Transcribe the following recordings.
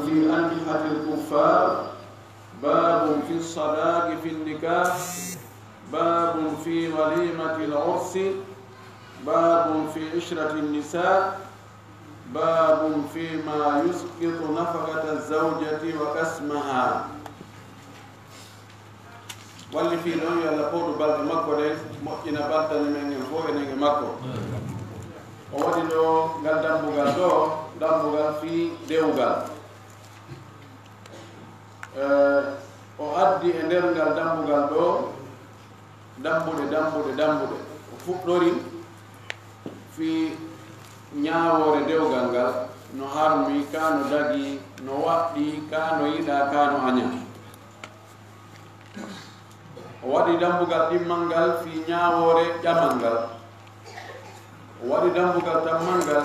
في أنكحة الكفار، باب في الصداق في النكاح، باب في وليمة العرس، باب في عشرة النساء، باب فيما يسقط نفقة الزوجة وقسمها. واللي في لون يلا قول بالك مكو ده مؤمن بالتن من فوق إنه مكو. وودي لو قال دم في ديوغال. وأدي إندر قال دم فوقوري في ñaawore dewgal ngal no harmi kano dagi no waɗɗi kano yiɗa kano aña o waɗi dambugal ɗimmal ngal fi ñaawore ƴamal ngal o waɗi dambugal tammal ngal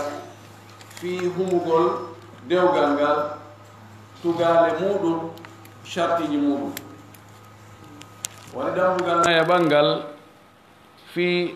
fi humugol dewgal ngal tugale muɗum shartiji muɗum o waɗi dambugal nayaɓal ngal fi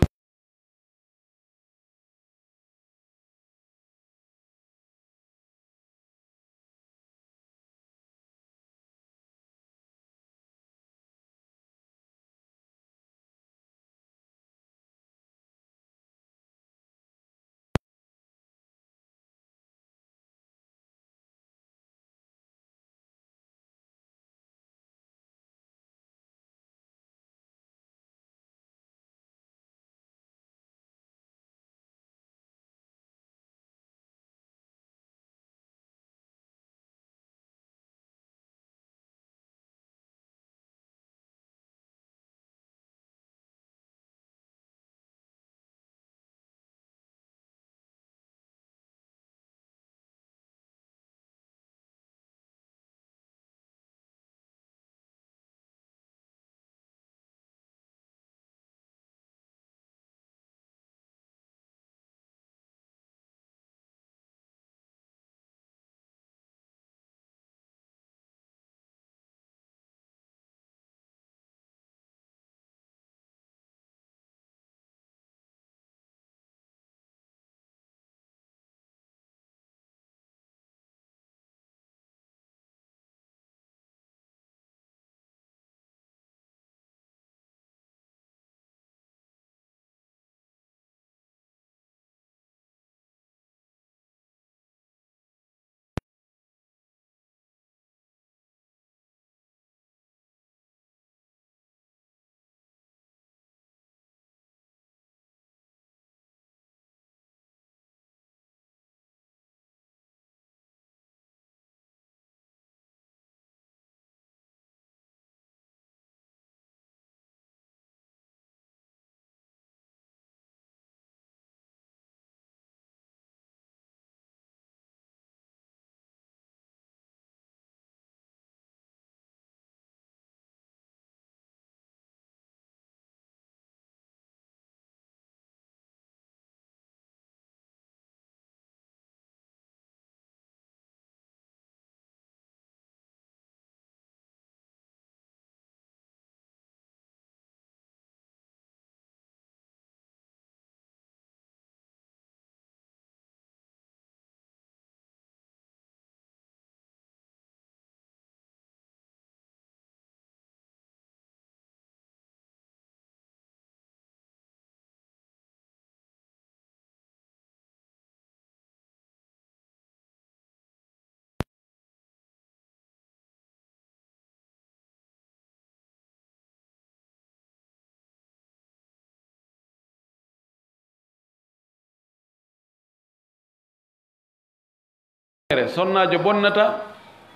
sonnajo bonnata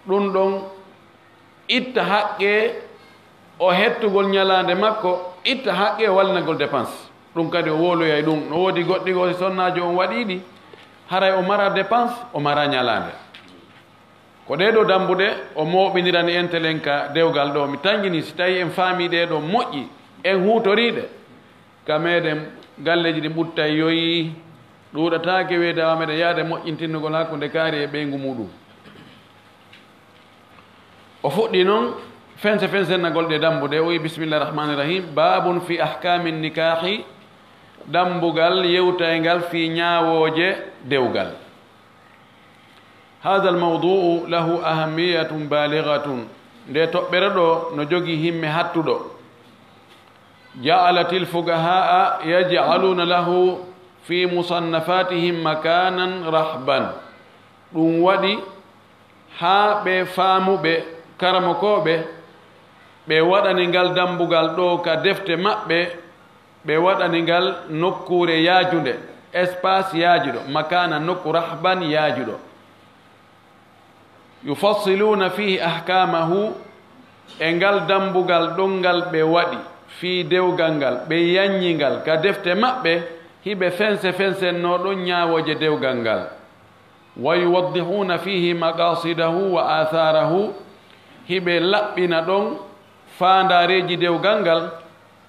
ɗum ɗon itta haqqe o hettugol ñalande makko itta haqqe o wallinagol dépense ɗum kadi o woloyay ɗum no woodi goɗɗi go sonnajo on waɗiɗi haray o mara dépense o mara ñalande ko ɗeɗo dambude o moɓinirani entelen ka dewgal ɗo mi tangini si tawi en faami ɗe ɗo moƴƴi en hutoriɗe ka meɗen galleji ɗi ɓuttay yoyi ɗuɗatake weedawa meɗen yaade moƴƴintinnugol hakkude kaari e ɓeygu muɗum o fuɗɗi noon fense fensennagol ɗe dambude o wi bisimillahi rahmani rahim babun fi ahkami nikahi dambugal yewtaygal fi ñaawooje dewgal هذا الموضوع له أهمية بالغة nde toɓɓere ɗo no jogi himme hattuɗo ja'alat الفقهاء يجعلون له في مصنفاتهم مكانا رحبا ɗum waɗi haa ɓe faamuɓe karamokoɓe ɓe waɗani ngal dambugal ɗo ka defte maɓɓe ɓe waɗani ngal nokkure yaajude espace yaajuɗo makana nokku rahban yaajuɗo yufassiluna fihi ahkamahu e ngal dambugal ɗon ngal ɓe waɗi fi dewgal ngal ɓe yanñingal ka defte maɓɓe hiɓe fense no ɗon ñaawoje dewgal ngal wa yuwaddihuna fihi maqasidahu wa atharahu hiɓe laɓɓina ɗon faandareji dewgal ngal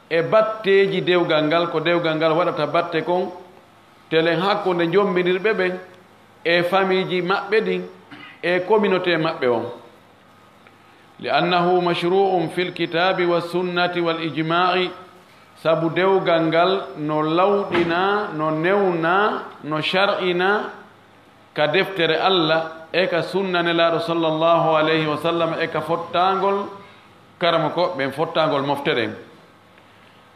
e batteji dewgal ngal ko dewgal ngal waɗata batte kon telen hakkunde jombinirɓe ɓen e famille maɓɓe ɗin e communauté maɓɓe on li'annahu mashru'un fil kitabi was sunnati wal ijma'i sabu dewgal ngal no lawɗina no newna no shar'ina ka deftere Allah e ka sunna nelaɗo sallllahu alayhi wa sallam e ka fottagol karama ko ɓen fottagol mofteren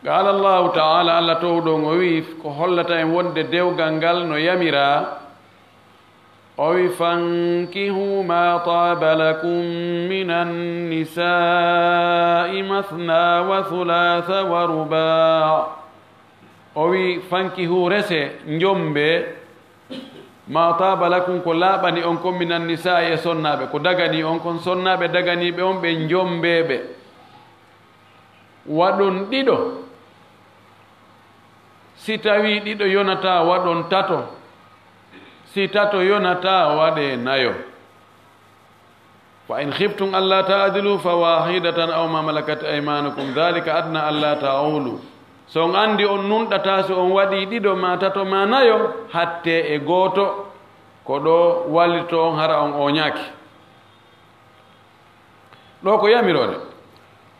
qala allahu taala Allah towɗon o wi ko hollata en wonde dewgal ngal no yamira o wi fankihu ma taba lakum min annisai mathna wa thulatha wa ruba o wi fankihu rese njombe ma taba lakum ko laaɓani on kon min annisai e sonnaɓe ko dagani on kon sonnaɓe daganiɓe on ɓe njombeɓe waɗon ɗiɗo si tawi ɗiɗo yonata waɗon tato si tato yonata waɗe nayo fa in khiftum alla ta'dilu fa wahidatan aw ma malakat aymanukum dhalika adna alla ta'ulu so on andi on nunɗata so on waɗi ɗiɗo ma tato ma nayo hatte e gooto ko ɗo wallito on hara on oñaaki ɗo ko yamirode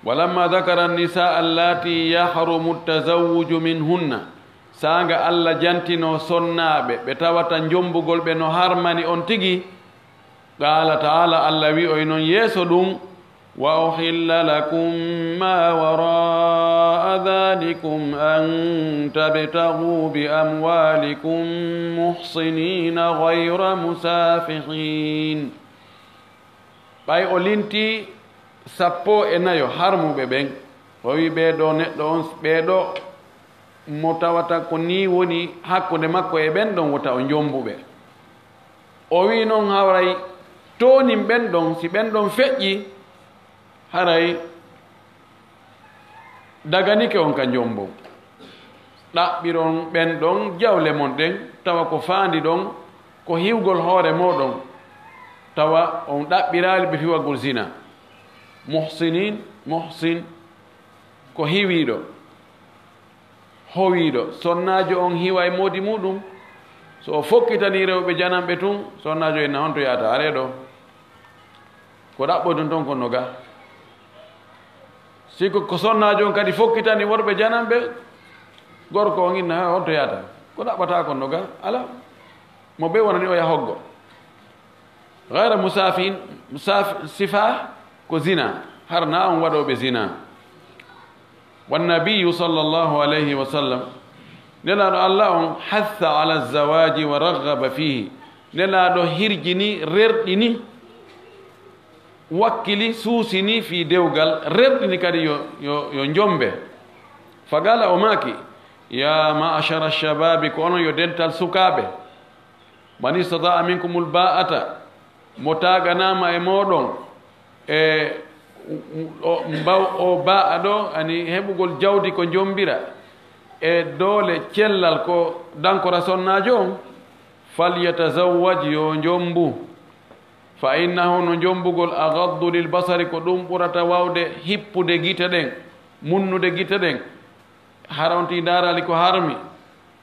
walamma dhakara an-nisa allati yahrumu at-tazawwuju minhunna sanga Allah jantino sonnaɓe ɓe tawata jombugol ɓe no harmani on tigi qala ta'ala Allah wi oy noon yeeso ɗum wa uhilla lakum ma wara'a dhalikum an tabtaghu bi amwalikum muhsinina ghayra musafihin ɓay o linti sappo e nayo harmuɓe ɓen o wi ɓeɗo neɗɗo on ɓeɗo mo tawata ko ni woni hakkude makko e ɓen ɗon wota o jombuɓe o wi noon hawray tonin ɓen ɗon si ɓen ɗon feƴƴi haray daganike on ka jombo ɗaɓɓiron ɓen ɗon jawle mon ɗen tawa ko faandi ɗon ko hiwgol hoore moɗon tawa on ɗaɓɓirali ɓe fiwagol zina muhsinin muhsin ko hiwiɗo howiɗo sonnajo on hiwa e moodi muɗum so o fokkitani rewɓe janamɓe tun sonnajo enna on to yahata areɗo ko ɗaɓɓodon ton kon no ga siko ko sonnajo on kadi fokkitani worɓe janamɓe gorko on inna ha on to yahata ko ɗaɓɓata kon no ga ala mo ɓe wonani o yaha hoggo gayra sifa ko zina harna on waɗoɓe zina والنبي صلى الله عليه وسلم نلا الله حث على الزواج ورغب فيه نلا دو هرجني رردني وكلي سوسني في دوغال رردني كدي يو نجومبه فقال أماكي يا معشر الشباب كونو يدنتال سكابه من استطاع منكم الباءة متاغنا ما يمودون o ba ɗo ani heɓugol jawdi ko jombira e doole cellal ko dankora sonnajo on falyatazawwaj yo jombu fa innahu no jombugol agaddu lil basari ko ɗum ɓurata wawde hippude gite ɗen munnude gite ɗen haronti darali ko harmi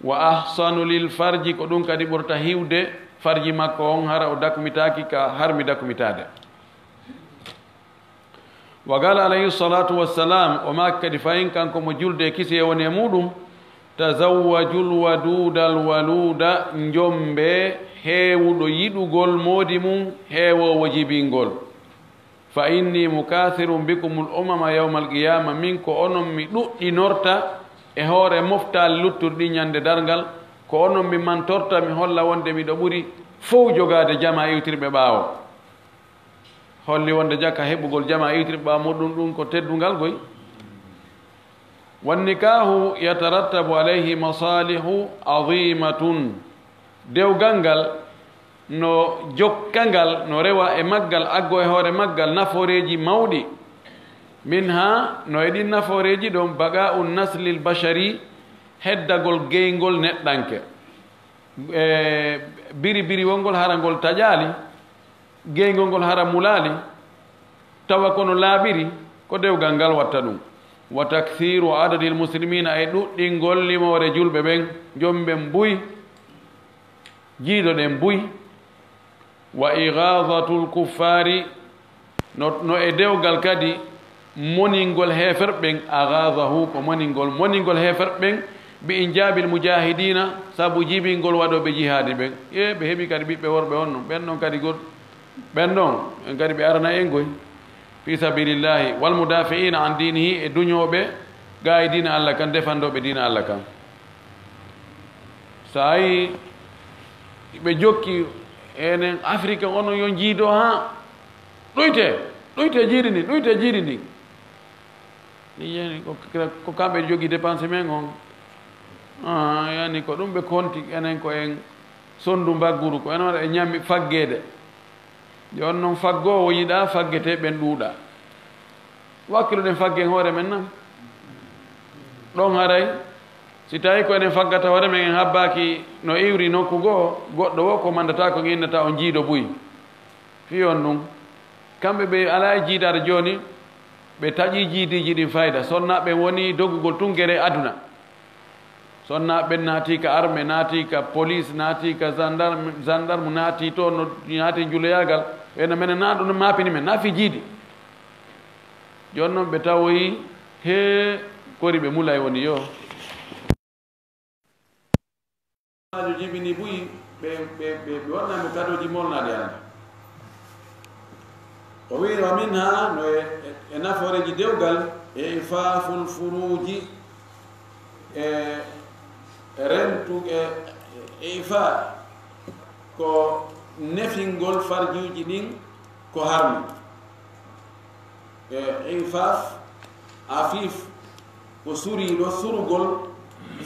wa ahsanu lil farji ko ɗum kadi ɓurata hiwde farji makko on hara o dakumitaki ka harmi dakumitade وقال عليه الصلاة والسلام وما كد فإن كان كم جلد كسي ونمودم tazawwajul wadudal waluda njombe heewuɗo yiɗugol moodi mum heewowo jibingol fa inni mukathirum bikumul umama yawmal qiyama min ko onon mi ɗuɗɗinorta e hoore moftal lutturɗi ñande dargal ko onon mi mantorta mi holla wonde miɗo ɓuri fof jogade jama iwtirɓe ɓaawo holli wonde jakka heɓugol jama iwtirɓe ɓaawo muɗum ɗum ko teddungal goy wannikahu yatarattabu alayhi masalihu azimatun dewgal ngal no jokkangal no rewa e maggal aggo e hoore maggal naforeji mawɗi minha no e ɗin naforeji ɗon baga'u naslil bashari heddagol geygol neɗɗanke biri biri wongol hara ngol taƴali geygol ngol hara mulali tawa kono laaɓiri ko dewgal ngal watta ɗum wa takthiru adadi lmuslimina e ɗuɗɗingol limore julɓe ɓen jomɓe mbuy jiiɗoɗen mbuy wa igadatu lkuffari no e dewgal kadi moningol heferɓen agadahu ko moningol heferɓen bi injabil mujahidina sabu jibingol waɗoɓe jihadi ɓen ɓe heeɓi kadi ɓiɓɓe worɓe on non ɓen ɗon kadi ɓen ɗon en kadi ɓe arana en goy fi sabilillahi wal mudafiina an dinihi e duñoɓe ga e dina Allah kan defandoɓe dina Allah kan so ayi ɓe jokki enen afrique onon yo jiido ha ɗoyte jiiri ndi yeni ko kamɓe jogui dépense men on yani ko ɗum ɓe konti enen ko en sondu mbagguru ko enen waɗa e ñammi faggede jon noon faggowo yiɗa faggete ɓen ɗuuɗa wakkiloɗen faggen hoore men nan ɗon haray si tawi ko enen faggata hoore men en habbaki no iwri nokku goo goɗɗo wo ko mandata ko innata on jiiɗo buy fiyon ɗum kamɓe ɓe ala e jiidade joni ɓe taƴi jiidiji ɗin fayda sonnaɓen woni doggugol tungere aduna sonnaɓen naati ka armé naati ka police naati ka gendarme naati to no naati juloyagal ɓena mene na ɗum no mapini men naafi jiidi joni noon ɓe tawoyi he kori ɓe mulay woni yo ajo jibini buyi ɓe waɗnamo kadoji molnaɗi anda o wi wa minha no e naforeji dewgal e ifaful furuji e rentu e ifa ko nefingol farjiuji ɗin ko harmi e ifaf afif ko suriɗo surugol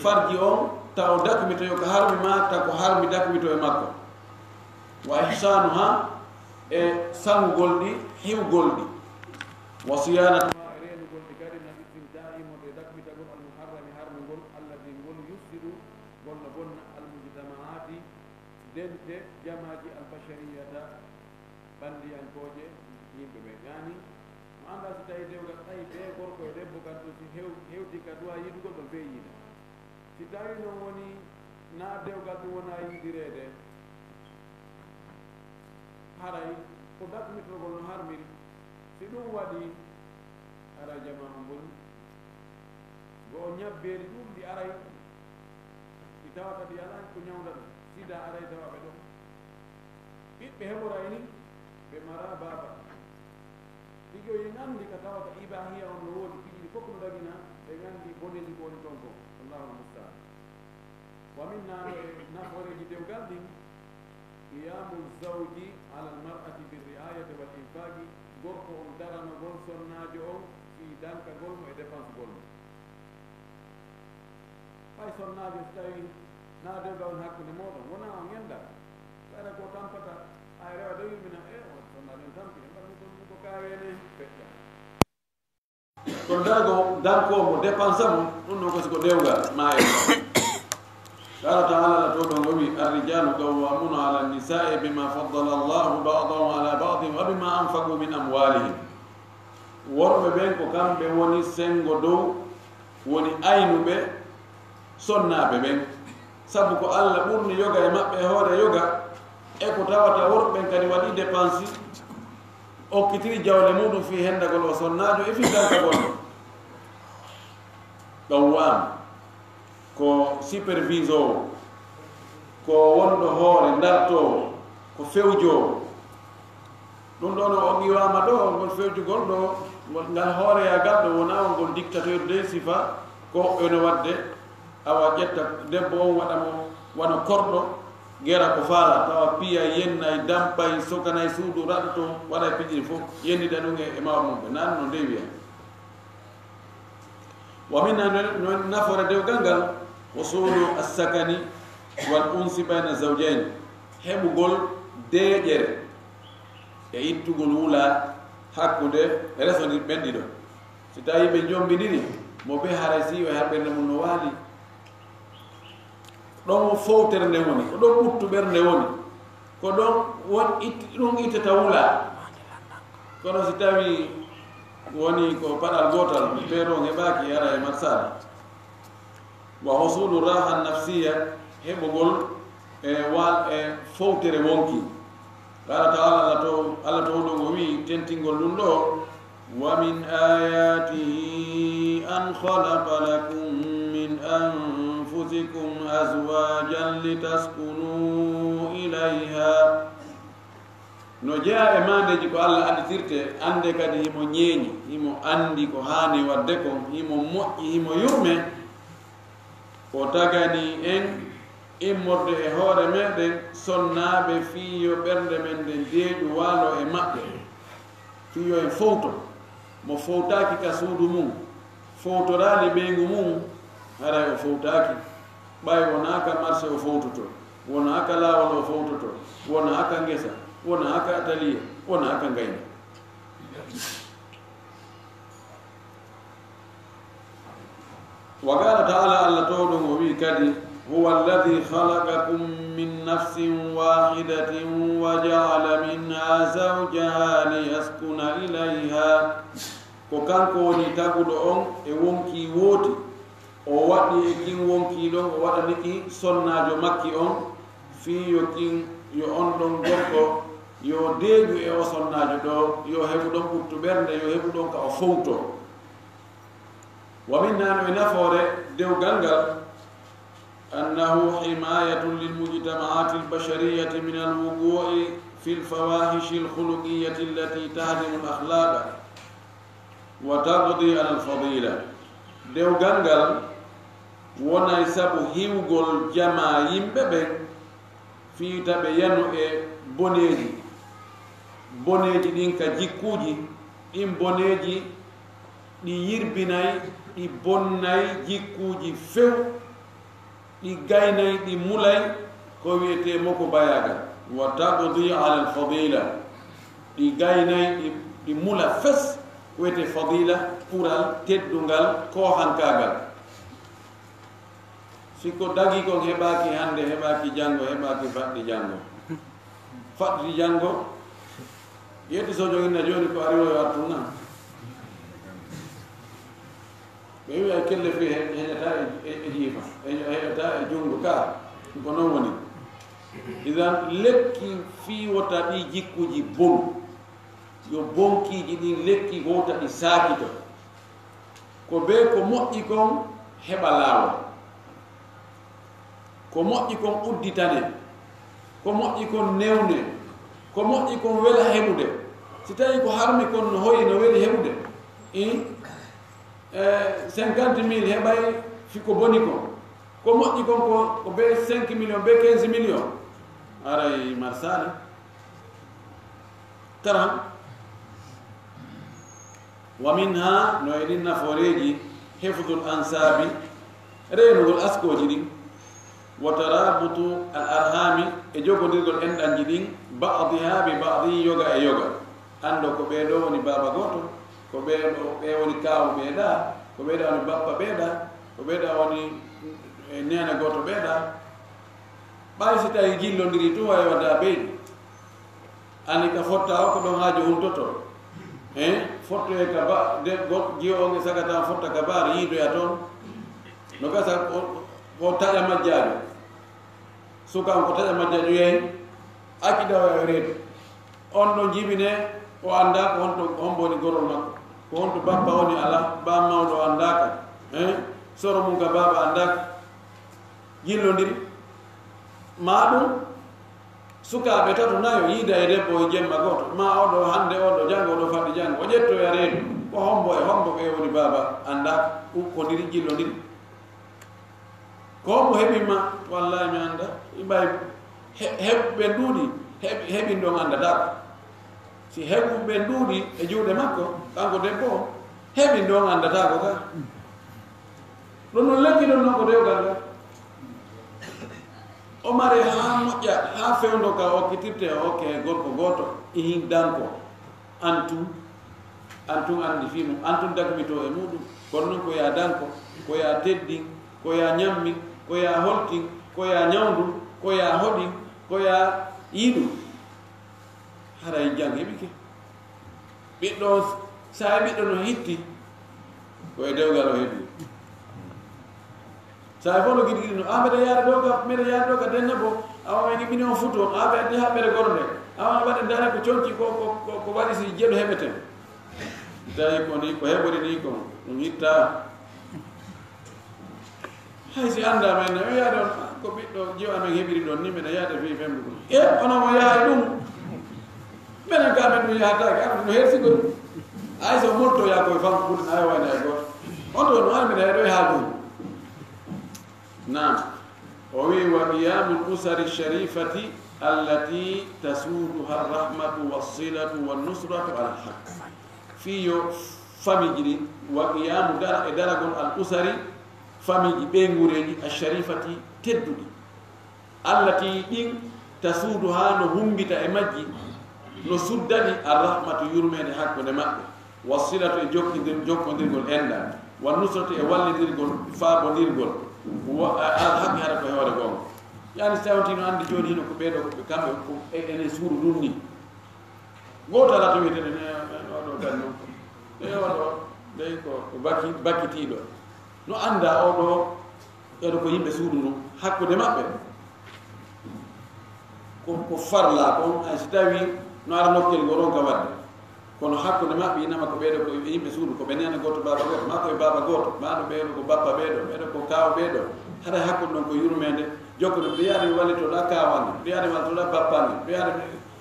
farji on taw dakmito yo ko harmi ma ta ko harmi dakmito e makko wa ihsanuha e sangugol ɗi hiwgol ɗi wa siyanatu renugol ɗi kadi na ɗiɗɗin daimon e dakmitagol almuharrami harmugol alladi ngol yussidu golno bonna almujtamaati dente jamaji albashariyata bandiyankoje yimɓe ɓe yani mo anda so tawi dewgal tawi ɓe gorko e debbo kan ɗo si hewti ka duwa yidugol ɗo fe yiida si tawi noon woni na dewgal ɗum wona yidirede haray ko dakmitogol no harmiri si ɗum waɗi ara jama o boni go o ñabbeeli ɗum ɗi aray ɗi tawata ɗi alani ko ñawda ɗum sida aray tawaɓe ɗon ɓiɓɓe heɓoray ni ɓe mara baba ɗigo ye gandi ka tawata ibahiya on no woodi piɗiɗi fof no ɗagina ɓe gandi boneji ko woni toon ko allahu mustaan wa minna e naforeji dewgal ɗin qiyamu zawji ala almar'ati birriayati wal infaqi gorko on daranogol sonnajo on fi dankagol mo e dépense gol mo hay sonnajo so tawi na dewgal on hakkude moɗon wona on ñanda ɓayra ko tampata ay rewa de wimina e on sonnajo on tampi e mbaɗmi ɗum ko kawene feƴƴa kono dago dankomo dépense mo ɗum ɗon ko siko dewgal ma e قال تعالى لتوبهم الرجال قوامون على النساء بما فضل الله بعضهم على بعض وبما أنفقوا من أموالهم worɓe ɓen ko kamɓe woni sengo dow woni aynuɓe sonnaɓe ɓen sabu ko Allah ɓurni yoga e maɓɓe hoore yoga e ko tawata worɓe ɓen kadi waɗi dépense okkitiri jawle muɗum fi hendagol o sonnajo e fi dankagol ɗon wam ko supervisor ko wonɗo hoore darto ko fewjo ɗum ɗon o ƴiwama ɗo ngol fewjugol ɗo ngal hooreyagal ɗo wona ngol dictateur de sifa ko ene wadde awa ƴetta debbo on waɗamo wona korɗo gera ko faala tawa piya yennay dampay sokanay suudu raɗa to waɗa piƴiri fof yennida ɗum e mawa mum ɓe nan no nde wiya wa minna no nafore dewgal ngal usulu assakani wal unsi bayna zawjayn heɓugol deeƴere e ittugol wula hakkude resodir ɓen ɗiɗo si tawi ɓe jombidiri mo be haray siwo har ɓernde mum no waali ɗon fowtere nde woni ko ɗon ɓuttu ɓernde woni ko ɗon ɗum ittata wula kono si tawi woni ko paɗal gotal peeron heɓaki ara e marsala wa husulu raha nafsiya heɓugol e fowtere wonki qala taala allah to ɗo o wi tentingol ɗum ɗo wa min ayatihi an khalaqa lakum min anfusikum azwajan litaskunu ilayha no jeeya e mandeji ko allah additirte ande kadi himo ñeeñi himo andi ko haani wadde ko himo moƴƴi himo yurme o tagani en immorde e hoore meɗen sonnaaɓe fiyo ɓernde men nden deeƴu waalo e maɓɓe fiyo en fowto mo fowtaaki ka suudu mum fowtoraali ɓeygu mum haray o fowtaaki ɓay wonaaka marché o fowtoto wonaaka laawol o fowtoto wonaaka ngesa wonaaka atelier wonaaka ngayna wa qala taala allah to ɗum o wi kadi huwa alladi halakakum min nafsin wahidatin wa jaala minha zawjaha liyaskuna ilayha ko kanko woni taguɗo on e wonki wooti o waɗi e kin wonki ɗon o waɗaniki sonnajo makki on fii yo kin yo on ɗon gorko yo deeƴu e o sonnajo ɗo yo heɓu ɗon ɓuttu ɓernde yo heɓu ɗon ka o fowto wa min nano e nafoore dewgal ngal annahu himayatun lilmujtama'ati albashariyati min alwuqu'i fi alfawahishi alkhuluqiyati allati tahdimu alakhlaqa wa taqdi ala alfadila dewgal ngal wonay sabu hiwgol jama yimɓe ɓen fiita ɓe yanu e boneji ɗin ka jikkuji ɗin boneji ɗi yirbinay ɗi bonnay jikkuji few ɗi gaynay ɗi mulay ko wiyete moko bayagal wa taqdi ala alfadila ɗi gaynay ɗi mula fes wiyete fadila pural teddungal kohankagal sikko dagi kon heɓaki hande heɓaki jango heɓaki faɗɗi jango faɗɗi jango yetti so joginna joni ko ari o artuna ɓe wi ay kelle fe heƴata e jiifa heƴata e jungo ka ko noon woni idan lekki fiwota ɗi jikkuji bon yo bonkiji ɗin lekki wota ɗi saakito ko be ko moƴƴi kon heɓa laawol ko moƴƴi kon udditane ko moƴƴi kon newne ko moƴƴi kon wela heɓude si tawi ko harmi kon no hoyi no weli heɓude 50.000 heɓay fiko boni kon ko moƴƴi kon ko be 5 millions be 15 millions aray marsali taram wa minha no eɗin naforeji hifdul ansabi renugol askoji ɗin wa tarabutu al arhami e jogodirgol enɗanji ɗin badiha bi badi yoga e yoga ando ko ɓeɗo woni baba goto ko ɓeɗo ɓe woni kawu ɓeeɗa ko ɓeeɗa woni bappa ɓeeɗa ko ɓeeɗa woni nene goto ɓeeɗa ɓay si tawi jillodiri tu wawi wadda ɓeyɗi ani ka fotta o ko ɗon haaji huntoto fottoye ka ba de jiyo onge sagata fotta ka baar yiidoya toon no gasa ko taƴa majjajo sukan ko taƴa majjajo yeyi acciɗawa e reedu on ɗo jibine o anda ko honto homboni gorol makko ko honto bappa woni ala ba mawɗo andaka soro mum ka baba andaka jillondiri maɗum sukaɓe tato nayo yiida e debbo e jemma goto ma oɗo hande oɗo janggo oɗo faɗi janggo o ƴettoya reedu ko hombo e hombo ɓe woni baba anda ukkodiri jillodiri ko hombo heɓima wallahi mi anda ɓay heɓɓe nduuɗi heɓin ɗon andatako si heɓɓuɓe nduuɗi e juuɗe makko kanko debbo o heɓin ɗon andatako ka ɗum noon lekki ɗon noon ko dewgal ga o mari ha moƴƴa ha fewndo ka okkitirte okke gorko goto ihin danko antum andi fimum antum dagmito e muɗum kono noon ko ya danko ko ya teddin ko ya ñammin ko ya holkin ko ya ñawdum ko ya hoɗin ko ya yiɗum haray jang heɓike ɓiɗɗo sa ɓiɗɗo no hitti koye dewgal o heeɓi sa fof no giɗi giɗi no mbeɗa yaara ɗo ka denna bo awa ene ɓini on futo ɓe addi haɓɓere gornde awa waɗe dara ko conci ko waɗi si jeɗo heɓeten tawi ko ni ko heɓori ni ko ɗum hitta hay si anda men o yaade on ko ɓiɗɗo jiw amen heɓiri ɗon ni mbeɗa yaade fewi femde ko e onon o yahay ɗum minen ka men ɗum yahatake ara no hersigo ɗum hay so moltoya koye fanko ɓuuri ay wayne e goto on ɗo no ara mbiɗa heɗo e haal ɗum نعم وقيام الأسر الشريفة التي تسودها الرحمة والصلة والنصرة على الحق في فاميجي وقيام درج الأسر فاميجي بينغوريجي الشريفة تدودي التي تسودها نهمبت إمجي نسودني الرحمة يرمي حق ونماء والصلة جوكندير إندا والنصرة والدير فابونير alhaqi haɗa ko hewde gonga yani so tawtino andi joni hino ko ɓeeɗo kamɓe ko ene suuru ɗum ni goto ala to wiyetene oɗo tan noon e oɗo dey ko bakkitiɗo no anda oɗo eɗo ko yimɓe suudu ndu hakkude maɓɓe ko farla kon ay so tawi no ara nokkel go ɗon ka wadde kono hakkude maɓɓe inama ko ɓeeɗo ko yimɓe suudu ko ɓe nena goto baba goto ma koye baba goto maɗo ɓeeɗo ko bappa ɓeeɗo ko kawa ɓeeɗo haɗa hakkude ɗon ko yurmede jokkude ɓe yaade wallitoɗa kawanne ɓe yaade wallitoɗa bappanne ɓe yaade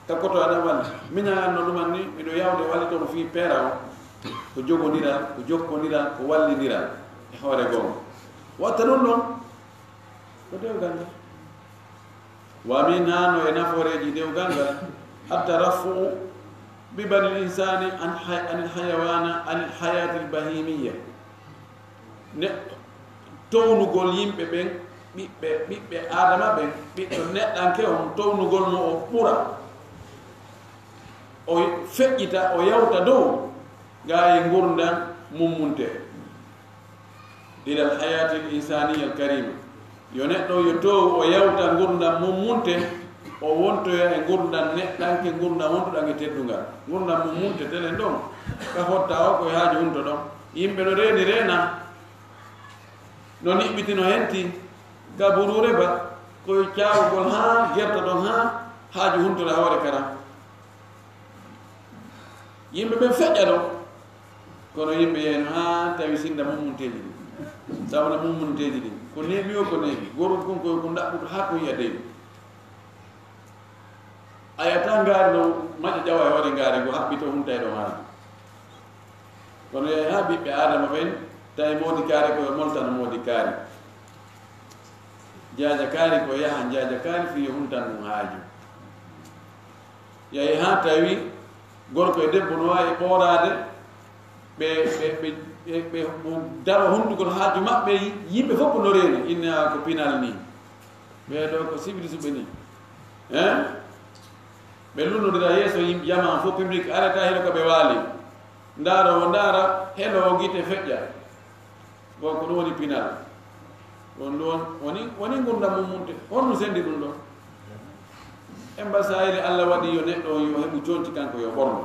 ka koto aɗa walle miña anno ɗuman ni miɗo yawde wallitomo fi peera o ko jogodiral ko jokkodiral ko walliniral e hoore gonga watta ɗum ɗon ko dewgal ngal wa min hano e naforeji dewgal ngal الترفع ببني الإنسان عن الحيوان عن الحياة البهيمية townugol yimɓe ɓen ɓiɓɓe adama ɓen ɓiɗɗo neɗɗanke on townugol mo o ɓura o feƴƴita o yawta dow gaye gurdan mummunte ila alhayati l insaniya al karima yo neɗɗo yo tow o yawta gurdan mummunte o wontoya e gurdan neɗɗanke gurdan wontuɗan e teddungal gurdan mummunte telen ɗon ka hotta o koye haaji hunto ɗon yimɓe no reeni reena no niɓɓitino henti ka burure ba koye caawugol ha gerta ɗon ha haaji huntore hoore kara yimɓe ɓen feƴƴa ɗo kono yimɓe yeyno ha tawi sinda mummunteji ɗi sawna mummunteji ɗi ko neeɓi o ko neeɓi gorol kon koye ko ɗaɓɓuto ha ko yiya deeɓi a yata ngaari ɗo maƴa ƴawa e waɗi ngaari go haɓɓito hunta e ɗo haali kono yeey ha ɓiɓɓe adama ɓen tawi moodi kaari koye moltano moodi kaari jaaja kaari ko yaha jaaja kaari fiyo huntan ɗum haaju yeey ha tawi gorko e debbo no wawi ɓoorade ɓe daro hundugol haaju maɓɓe yimɓe fof ko noreeni inna ko pinal ni ɓeeɗo ko civilisɓe ni ɓe lunnodira yeeso yimɓe jaman fof public arata heno ko ɓe waali ndaaro o ndaara heno o gite feƴƴa bon ko ɗum woni pinal ɗon ɗon woni gurdam mummunte honno sendi ɗum ɗon emba sayili allah waɗi yo neɗɗo yo heɓu conti kanko yo ɓorno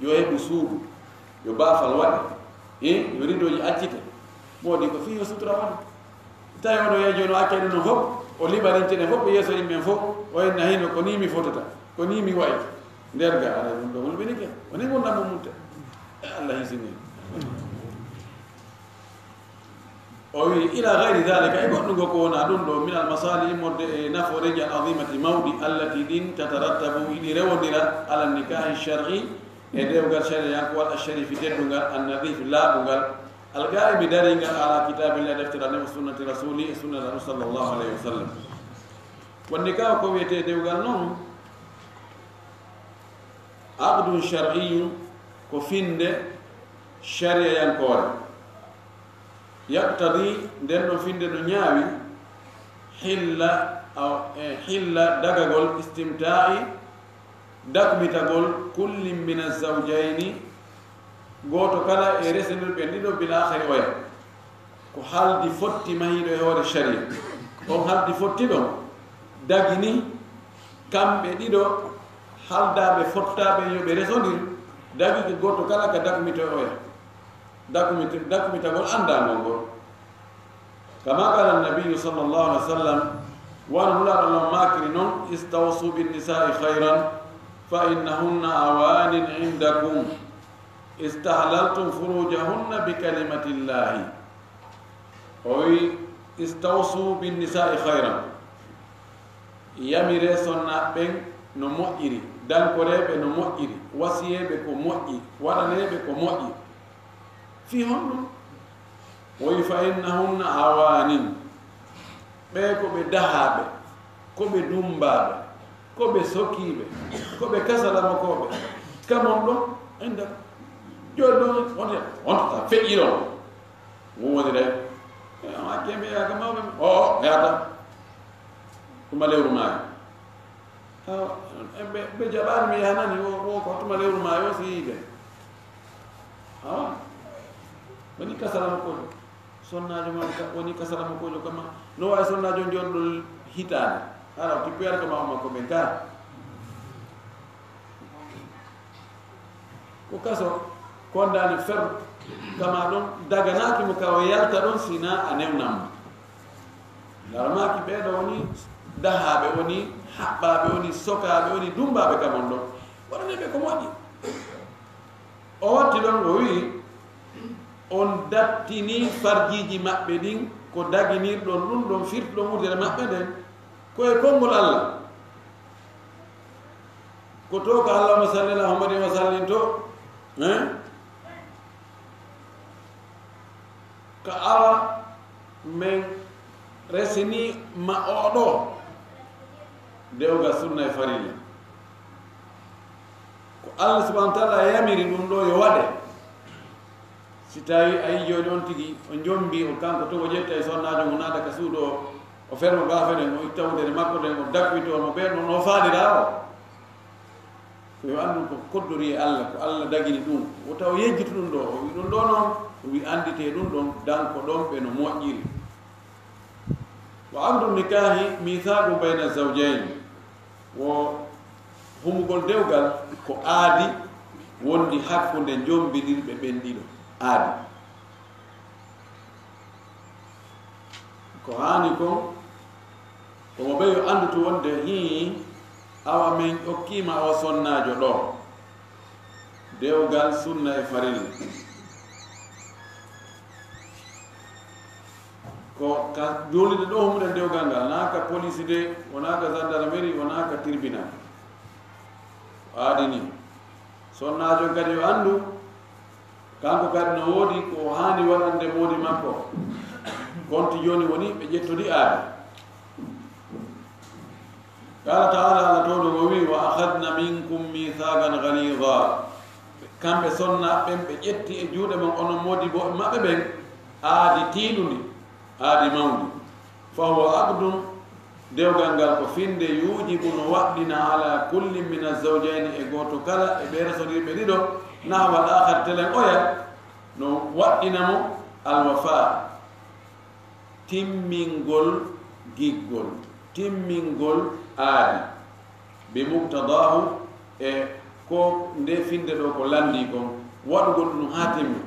yo heɓu suudu yo baafal waɗe yo ridoji accite moodi ko fi yo sutura waɗe tawi oɗo yeey joni o accani no fof o liɓarincene fof ɓe yeeso yimɓen fof o henna hino ko ni mi fotata ko ni mi wayi nder ga ala ɗum ɗo wulɓinike woni gurdam mummunte e allah hisini o wi وي إلى غير ذلك يقول نقول أدون من المصالح نفورج العظيمة مودي التي دين تترتب إلى رودرة على النكاح الشرعي إدوغا الشرعي والشريف تدوغا النظيف لا بوغا الغائب داريغا على كتاب الله دفتر الله وسنة رسوله سنة رسول صلى الله عليه وسلم والنكاح كويته دوغا نوم عقد شرعي كفند شرعي ينكور يقتضي دنو فيند نياوي حل دغغول استمتاعي دكمتغول كل من الزوجين غوتو كلا رسل بندو بالاخر ويا ko haldi fotti mahido e hoore sharia on haldi fotti do dagini kambe dido haldabe fottabe yobe resondir dagi ko goto kala ka dakmito oya dakmita gol anda ngol kama qala an-nabiy sallallahu alaihi wasallam wa nula al-makrin istawsu bin nisa'i khairan fa innahunna awanin indakum istahlaltum furujahunna bi kalimati llahi oy istawsu bin nisa'i khairan yamire sonna ben no mo'iri dankorebe no mo'iri wasiyebe ko mo'iri wadanebe ko mo'iri fi honno oy fa innahunna awanin be ko be dahabe ko be dumbabe ko be sokibe ko be kasala makobe kamon do enda jodo on ta fe'iro wo woni de ma kembe ya kama o yata kuma lewru maayo be jabar mi hanani wo ko tuma lewru maayo siide woni kasala ko sonnajo ma woni kasala ko kama no way sonnajo jondol hitane ara ti per kama ma ko ben ka ko kaso kondani fer kama don daganaki mo kaw yalta don sina anewnam larmaki be do woni dahabe woni habbabe woni sokabe woni dumbabe kamon do wonane be ko modi o watti don o wi on dattini farjiji mabbe din ko daginir don dum don firto don mudere mabbe den ko e kongol Allah ko to ka Allahumma salli ala Muhammadin wa sallim to ka awa men resini ma odo dewga sunna e farilla ko Allah subhanahu wa ta'ala yamiri dum do yo wade si tawi ay joni on tigi o jombi o kanko to o jetta e sonnajo mo nada ka suudo o fermo gafene o ittawde makko den o dakwito mo be no faadira o ko yo andu ko koddori Allah ko Allah dagini dum o taw yejjitu dum do o wi dum do non o wi andite dum don dan ko don be no moƴƴiri wa amru nikahi mithaqu bayna zawjayn wo humugol dewgal ko aadi wondi hakkunde jombidirɓe ɓen ɗiɗo aadi ko hani kon komo ɓeyo andutu wonde awa men ƴokkima o sonnajo ɗo dewgal sunna e farilla ko ka jolide ɗo humuɗen dewgal ngal naka police de wonaka gendarmerie wonaka tribunal aadini sonnajo kadi yo andu kanko kadi no woodi ko hani waɗande moodi makko konti joni woni ɓe ƴettodi aadi qala taala Allah toɗo o wi wa akhadna minkum mithaqan ghalidha kamɓe sonna ɓen ɓe ƴetti e juuɗe mon onon moodi bo maɓɓe ɓen aadi tiiɗudi aadi mawdi fa huwa aqdun dewgal ngal ko finde yujibu no waɗɗina ala kulli min azawjayni e goto kala e ɓe resonirɓe ɗiɗo nahwal akhar telen oya no waɗɗinamo alwafa timmingol giggol timmingol aadi be muktadahu e ko nde finde ɗo ko landi kon waɗugol ɗum ha timmi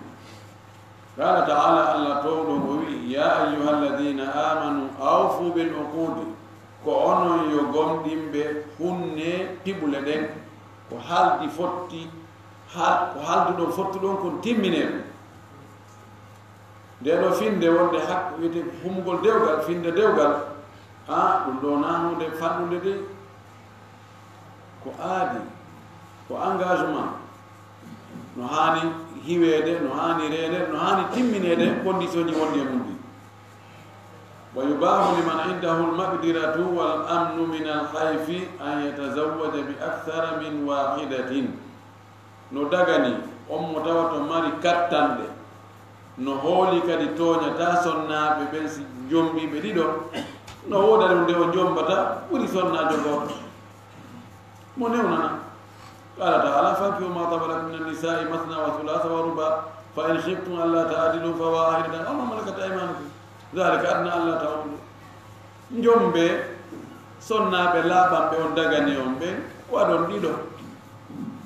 qala taala Allah towɗo o wi ya ayyuha alladina amanu awfu bil uqudi ko onon yo gomɗimɓe hunne piɓule ɗen ko haldi fotti ko halduɗon fottuɗon kon timmine ndeɗo finde wonde hak wiyete humgol dewgal finde dewgal ɗum ɗo na hunde fanɗude de ko aadi ko engagement no hani hiwede no hani rede no hani timminede condition ji wondi e mum ɗi wa yubahu liman indahu almaqdiratu wal amnu min alhayfi an yatazawwaja bi akthara min wahidatin no dagani on mo tawa to mari kattande no hooli kadi toñata sonnaɓe ɓen si jombiɓe ɗiɗo no woda ɗum nde o jombata ɓuri sonnajo goto mo newnana qala taala fankihu ma taba lakum min annisai mathna wa thulatha wa ruba fa in khiftum alla ta'dilu fa wahidatan aw ma malakat aymanukum dhalika adna alla ta'ulu jombe sonnaɓe laaɓanɓe on dagani on ɓe waɗon ɗiɗo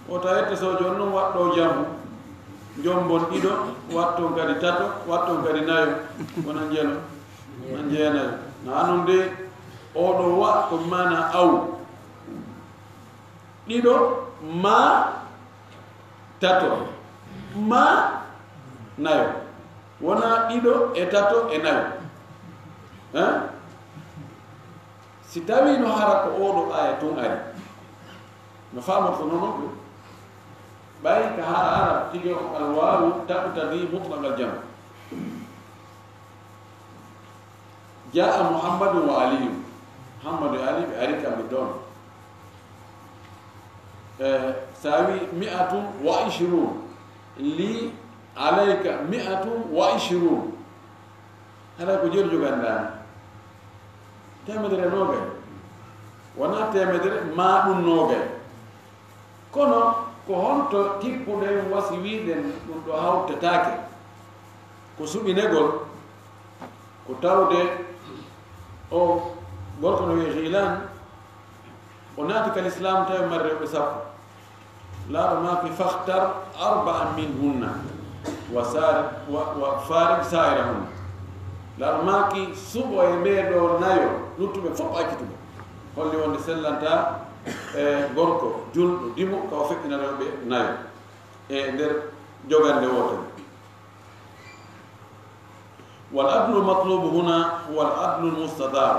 o tawette so jon noon waɗɗo jammu jombon ɗiɗo watton kadi tato watton kadi nayo wona jeelo na jeenayo na non de oɗo wa ko mana aw ɗiɗo ma tato ma nayo wona ɗiɗo e tato e nayo si tawi no hara ko oɗo aya tun ari no famoto noon ɓay ka hara arab tigi alwawu taqtadi mutlaq aljam jaa muhammadu wa aliyu muhammadu e ali ɓe ari kamɓe ɗon sawi 120 li alayka 120 hara ko jeeru jogandani temedere nogay wona temedere ma ɗum nogay kono ko honto tippuɗen wasi wiɗen ɗum ɗo hawtatake ko suɓinegol ko tawde o gorko no wiye hilan o naati kal islam tawi mari rewɓe sappo laaɗo maki fahtar 4 minhunna wa farig sairahunna laaɗo maki suɓo e ɓeeɗo nayo luttuɓe fof accituɓe holli wonde sellanta e gorko julɗo dimo kaw feƴƴina rewɓe nayo e nder jogande wotere wal adlu matlubu huna wal adlu lmustadar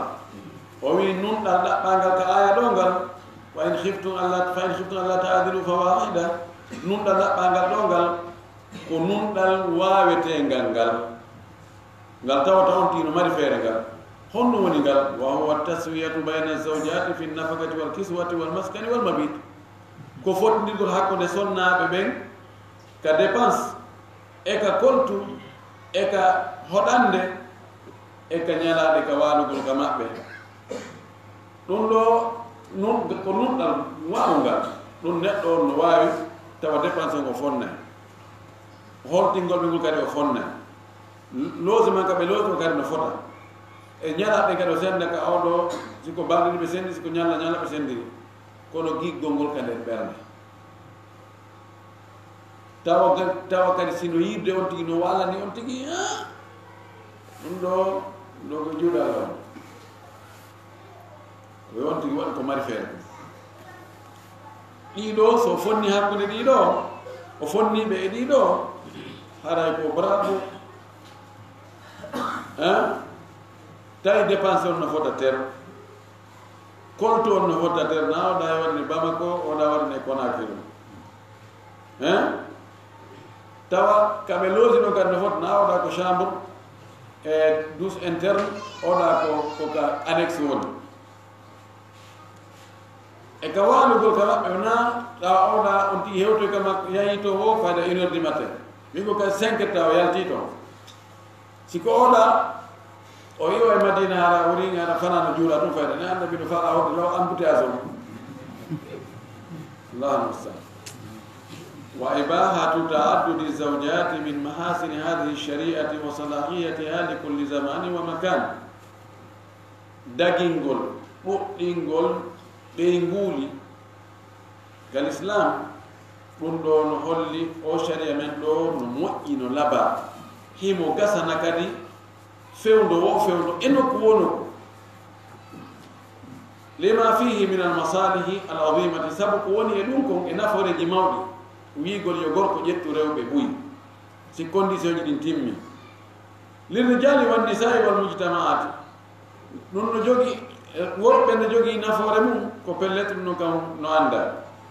o wi nunɗal ɗaɓɓangal ka aya ɗo ngal fa in khiftum alla ta'dilu fa wahida nunɗal ɗaɓɓangal ɗo ngal ko nunɗal wawetengal ngal tawata on tino mari feere ngal honno woni ngal wa huwa taswiyatu bayna zawjati fi nafaqati wal kiswati wal maskani wal mabit ko fottindirgol hakkude sonnaɓe ɓen ka dépense e ka koltu e ka hoɗande e ka ñalaɗe ka walugol ka maɓɓe ɗum ɗo ko nunɗal wawngal ɗum neɗɗo on no wawi tawa dépense on o fonnay holtingol ɓe ngol kadi o fonnay logement ka ɓe loge kadi no fota e ñalaɓe kadi o senda ka awɗo siko balɗiɗi ɓe sendi siko ñalla ɓe sendiri kono giggol ngol ka nder ɓernde tawa kadi sino yirde on tigi no wallani on tigi ɗum ɗo ko juuɗal on ɓe on tigi waɗi ko mari feere ɗiɗo so fonni hakkude ɗiɗo o fonniɓe e ɗiɗo haray ko bravo tawi dépense on no fota ter kolto on no fota ter na oɗa waɗne Bamako oɗa waɗne Conakry tawa kaɓe loosi ɗo kadi no fota na oɗa ko chambre e douce interne oɗa ko ka annexe woni e ka walugol ka maɓɓe na tawa oɗa on tigi hewtoy kama yahi to o fayda 1 heure du matin min ko kadi 5 heures tawa yalti to siko oɗa o yiwa e Madina hara woni hara fanano juula ɗum fayda ne anda mbiɗo faala hode law embouteillage o allahu mustaan wa ibahatu ta'addudi zawjati min mahasini hadhihi shari'ati wa salahiyatiha li kulli zamani wa makan dagingol ɓuɗɗingol ɓeynguli gal islam ɗum ɗo no holli o sharia men ɗo no moƴƴi no laba himo gasana kadi fewndo wo fewndo e nokku wo nokku lima fihi min almasalihi al azimati sabu ko woni e ɗum kon e naforeji mawɗi wiigol yo gorko ƴettu rewɓe ɓuyi si condition ji ɗin timmi lirrijali wannisa'i walmujtama'ati ɗum no jogi worɓe no jogii nafoore mum ko pelletre no kam no annda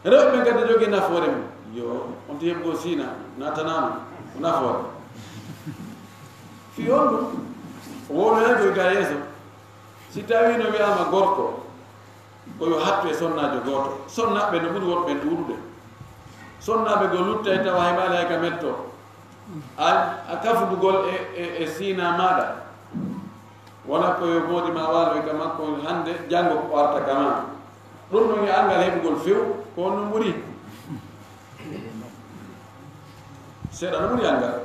rewɓe kadi jogii nafoore mum yo on to heɓgoo siina natanama ko nafoore fi on ɗum wownoyagoy ga yeeso si tawi no wiyama gorko koyo hattu e sonnajo gooto sonnaɓe no ɓuri worɓe ɗuuɗude sonnaɓe go luttay tawa heɓaali hay ka metto a kafudugol e siina maɗa wona koyo moodi ma waalo ka makko hande janngo ko warta kama ɗum ɗon e angal heɓugol few ko on no ɓuri seeɗa no ɓuri angal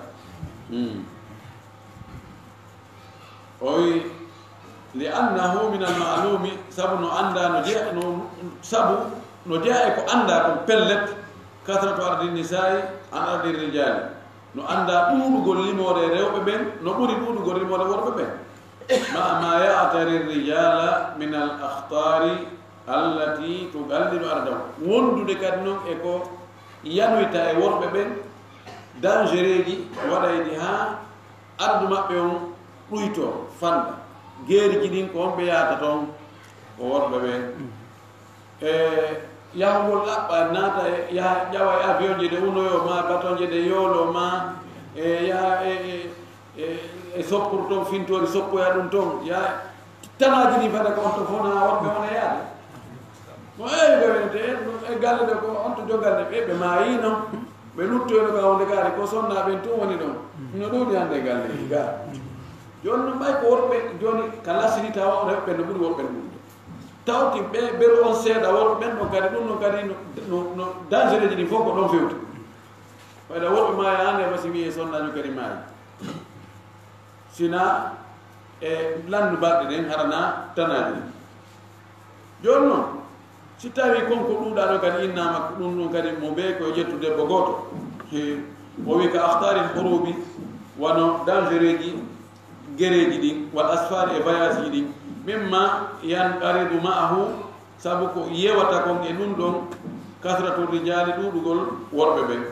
o wi li annahu min almalumi sabu no anda no jeeya no sabu no jeeya e ko anda kon pellet kasratu ardi nisa'i an ardi rijali no anda ɗuuɗugol limore rewɓe ɓen no ɓuri ɗuuɗugol limore worɓe ɓen ma ya'tari rijala min al akhtari allati tugallilu ardahu wondude kadi noon e ko yanoyta e worɓe ɓen danger ji waɗayɗi ha ardu maɓɓe on ɗuyto fanda geeriji ɗin ko on ɓe yahata toon ko worɓe ɓen yahugol ɗaɓɓa naata yaha ƴawa e avion je de unoyo ma baton je de yoolo ma yaha e soppor toon fintori soppoya ɗum toon ya tanaji ɗi fada ko on to fona worɓe on e yaade mo ɓewente e galle ɗe ko on to jogalde ɓe ɓe maayi noon ɓe luttoyno ka wonde gaari ko sonna ɓen tun woni ɗon no ɗuuɗi hande galle ga joni no ɓay ko worɓe joni ka lasini tawa rewɓe no ɓuri worɓe ɗum tawti ɓe ɓeru on seeɗa worɓe ɓen ɗon kadi ɗum ɗon kadi no danger ji ɗi fof ko ɗon fewti ɓayda worɓe maayi hande basi wiye sonnajo kadi maayi sina e landu balɗe ɗen harana tanaji ɗin joni noon si tawi konko ɗuuɗaɗo kadi innama ɗum ɗum kadi mo ɓe koye ƴettu debbo gooto o wi ka ahtari horobi wano danger ji gereji ɗin wal asfari e voyage ji ɗin mimma yanqaridu ma'ahu sabu ko yewata kon e ɗum ɗon kasratu rijali ɗuuɗugol worɓe ɓen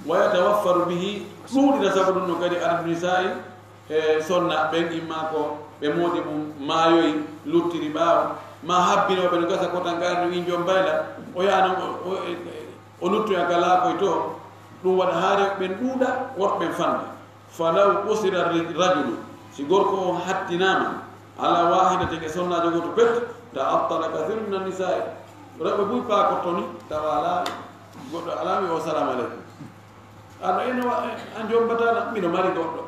wa yatawaffaru bihi ɗuuɗita sabu ɗum ɗon kadi ardu nisa'i e sonna ɓen imma ko ɓe moodi mum maayoyi luttiri ɓaawa ma habbinoɓe no gasa kotan garno wi jom bayla o yano o luttoya ka laakoy to ɗum waɗa haare ɓen ɗuuɗa worɓen fanda falaw usira rajulu si gorko o hattinama ala wahidate ke sonnajo goto pet ta attala kathiru min annisa'i rewɓe buy paakotto ni tawa ala goɗɗo alami o salamu aleykum aɗa eno an jombatana mbiɗo mari goɗɗo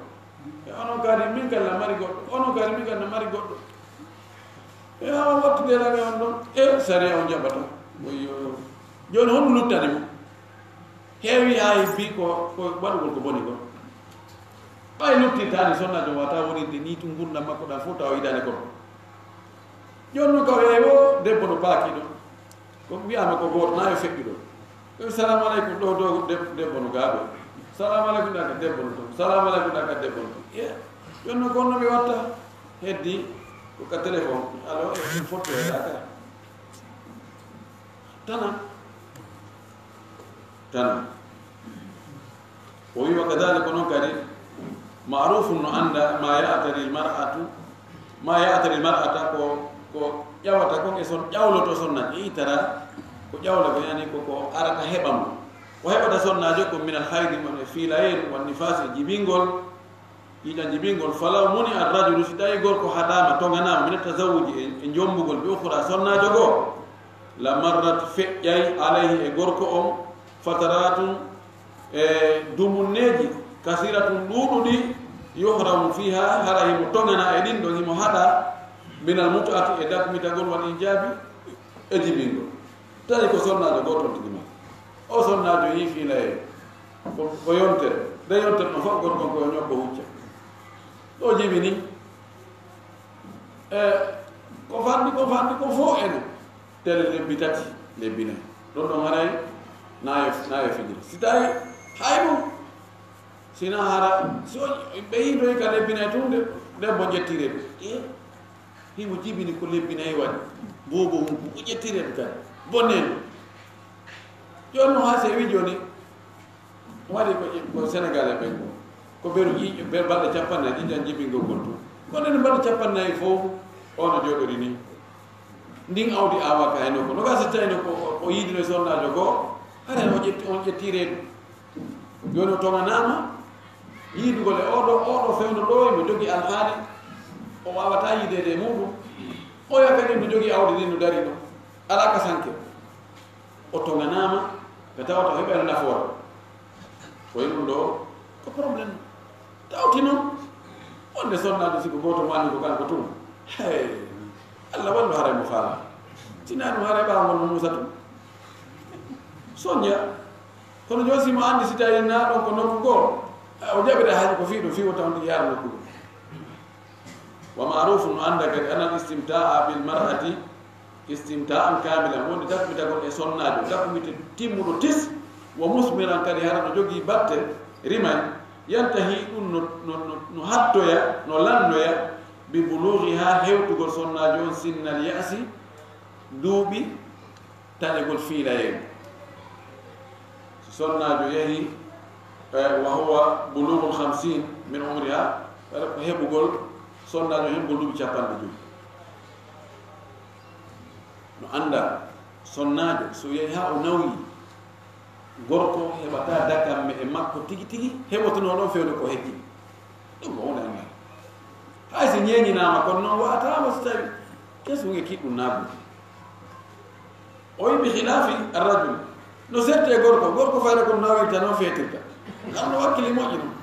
e onon kadi min kalla mari goɗɗo onon kadi min kalla mari goɗɗo e on wattudelani on ɗon e sari on jaɓata oyo joni honɗum luttani mo heewi ha hebbi ko waɗugol ko boni kon ɓay luttitani sonnajo wata wonirde ni tum gurdam makko ɗan fof tawa yiɗani kon joni noon kaw heewi o debbo no paaki ɗon ko wiyama ko goto na yo feƴƴi ɗon komi salamu aleykum ɗo dow debbo no gaaɓe salamu aleykum ɗaka debbo no toon salamu aleykum ɗaka debbo no toon e joni noon gonno mi watta heddi ko ka téléphone alors photo e ɗaka tana o wi wa kadalika noon kadi marufum no anda ma ya'tari al-mar'ata ko ƴawata kon e son ƴawloto sonnaji itara ko ƴawla ko yani ko arata heɓa mo ko heɓata sonnajo ko min al-haydi mon e filayel wan nifas e jibingol yiɗan jibingol falaw muni ar-rajulu si tawi gorko haɗama toganama min tazawuji e jombugol ɓe ukhra sonnajo goo la marrat feƴƴay alayhi e gorko on fataratun e dumunneji kasiratun ɗuuɗuɗi yuhramu fiha hara himo togana e ɗin ɗon himo haɗa minal mut'ati e dakmitagol wal ijabi e jibingol tawi ko sonnajo goto tigi ma o sonnajo yi fiilaye ko yontere de yontere no fof gorko koye ñobbo hucca ɗo jibini ko fanndi ko fof ene tele lebbi tati lebbi nayi ɗon ɗon haray nayo fijiri si tawi hay ɗum sina hara so ɓe yiidoy ka lebbi nayi tun debbo ƴettireɓe himo jibini ko lebbi nayi waɗi bobo mum ko ƴettireɓe kadi bonneno joni noon ha se wi joni waɗi ko sénégal e ɓen ko ɓeru ƴiƴƴo ɓe balɗe capannayi ƴiƴƴan jibingol gol to ko nden balɗe capannayi fof ono jooɗori ni ndin awdi awaka hayno ko no ga so tawino ko o yiidino sonnajo goo haren on ƴetti reedu joni o toganama yiidugol e oɗo fewno ɗo mo jogui alhaali o wawata yiidede e muɗum oya kadi no jogui awdi ndi no dari ɗo ala ka sanke o toganama ɓe tawata o heɓeno nafoore koye ɗum ɗo ko probléme tawti noon wonde sonnajo siko goto mo andi ko kanko tum hey Allah wallu haare mo faala tina ɗum haare ɓawgol mo musa tum soña kono joni simo andi si tawi na ɗon ko nokku goo o jaɓira haaji ko fiiɗo fiwo tawde yaara nokku ɗum wa marufu no anda kadi anal istimta'a bil mar'ati istimta'an kamilan wonde daɓɓitagol e sonnajo daɓɓite timmuɗo tis wo musmiran kadi hara no jogii batte rimay yantahi ɗum no hattoya no lannoya bi bulughi ha hewtugol sonnajo on sinnal ya'si duuɓi taƴegol fiilayego so sonnajo yehi wa huwa bulughul 50 min umriha waɗa ko heɓugol sonnajo hen duuɓi 50 no anda sonnajo so yehi ha o nawi gorko heɓata dakamme e makko tigi tigi heɓotono ɗon fewde ko heƴƴi ɗum ko wona anda hay so ñeñinama kono noon watama so tawi kesuge kiɗɗum naabude o wi bi khilafi arrajul no serte gorko fayre ko nawirta noon feetirta ngam no wakkili moƴƴi noon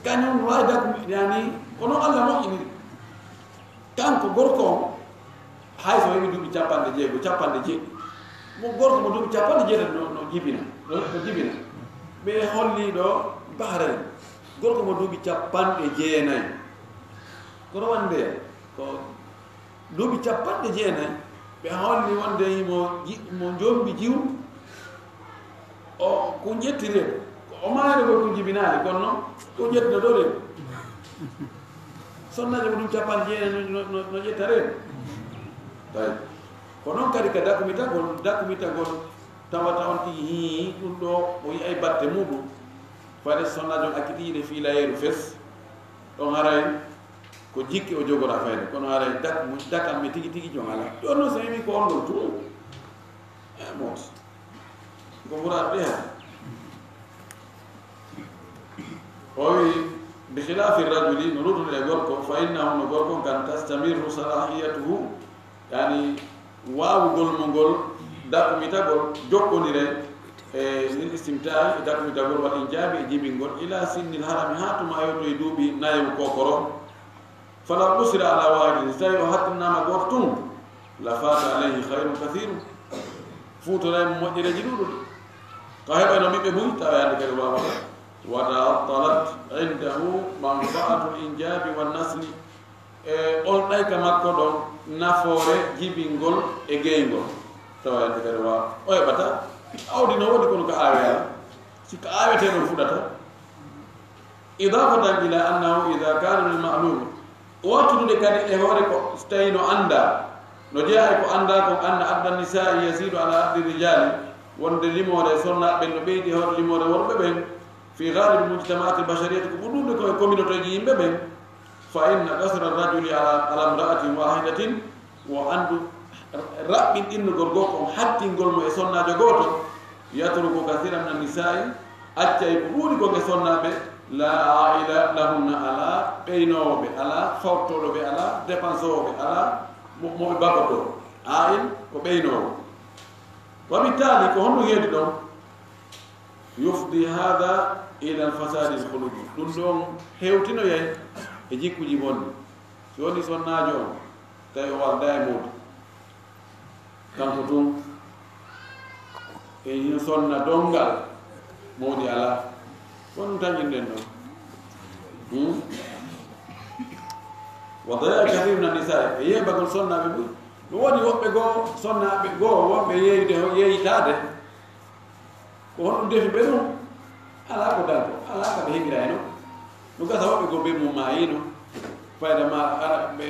kañum wawi dakum yani kono Allah moƴƴiniri kanko gorko o hay so heɓi duuɓi 50 mo gorko mo duuɓi 50 no jibina ɓe holli ɗo bahrain gorko mo duuɓi 90 kono wonde ko duuɓi 90 ɓe holli wonde mo jombi jiw o ko jettireeɗo o maare ko jibinaade kono noon ko jettino ɗo reeɗo sonnajo mo ɗum 90 no ƴettareeɗo tawi ko noon kadi ka dakumitagol tawata on tigi hi ɗum ɗo o yiyay batte muɗum fade sonnajo on akkitiyiɗe fiilayeeru fes ɗon haray ko jikki o jogora fayde kono haray dakanmi tigi tigi jon ala ɗon noon so wi ko on ɗon tum e mooti ko muraɗo ɗe ha o wi bi khilafi rajuli no rutude e gorko fa innahu no gorko kan tastamirru salahiyatuhu yani waawugol mo ngol dakumitagol jokkonire e min istimta'i e dakumitagol waɗi jaabi e jibingol ila sinnil harami ha tuma yotto e duuɓi nayewu kokoro fala usira ala wahidin so tawi o hattinama goto tum la fata alayhi hayrun kathiru fuutoraymo moƴƴereji ɗuɗuɗi ka heɓano ɓiɓɓe buy tawa yande kadi wawata wa ta'attalat indahu manfa'atu l-injabi wan-nasli e on ɗayka makko ɗon nafoore jibingol e geyngol tawa yande kadi wawa o heɓata awdi no woodi kono ko aaweyala sikka aawete ɗon fuɗata idafatan ila annahu ida kana lil ma'lum wattude kadi e hoore ko so tawi no anda no jeeya ko anda ko anna adda nisa'i yasidu ala addi rijali wonde limore sonnaɓe no ɓeydi hoore limore worɓe ɓen fi galibi mujtama'ati bashariyati ko ɓurɗude koye communauté ji yimɓe ɓen fa inna kasra rajuli ala imra'atin wahidatin wo andu raɓɓin innugol gorko on hattingol mo e sonnajo goto yatruku kathiran min nisa'i accay ko ɗuuɗi koke sonnaɓe la aila lahunna ala ɓeynowoɓe ala fawtoɗoɓe ala dépensowoɓe ala moɓe bakoto ail ko ɓeynowo waɓi taali ko honno heedi ɗon yufdi hada ila alfasadi lhuluji ɗum ɗon hewtinoyay e jikkuji bonɗi so woni sonnajo on tawi o walda e muuɗo kanko tum e hino sonna dongal mawɗi ala wonɗum tañinɗen ɗon wa daya kathir min an-nisa e yeɓagol sonnaɓe ɓuuri no woodi woɓɓe goo sonnaɓe goo woɓɓe yeeyitade ko honɗum defi ɓe ɗum ala ko danko ala ka ɓe heɓira heno no gasa woɓɓe goo ɓe mum mayino fayda ma ara ɓe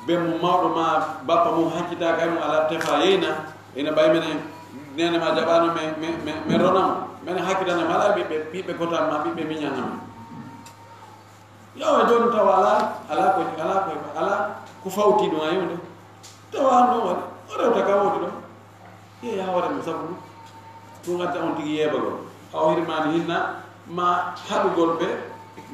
bemmo mawɗo ma bappa mum haccitaka e mum ala tefa yeyna ene ɓay mene nene ma jaɓano mi ronamo men hakkitana mala ɓiɓɓe kotan ma ɓiɓɓe miñanama yawa joni tawa ala ko fawti ɗum a yewde tawa ɗon waɗi o rewta ka wodi ɗon ya waɗamo sabu ɗum ɗum adda on tigi yeɓagol aw hirmani hinna ma haɗugol ɓe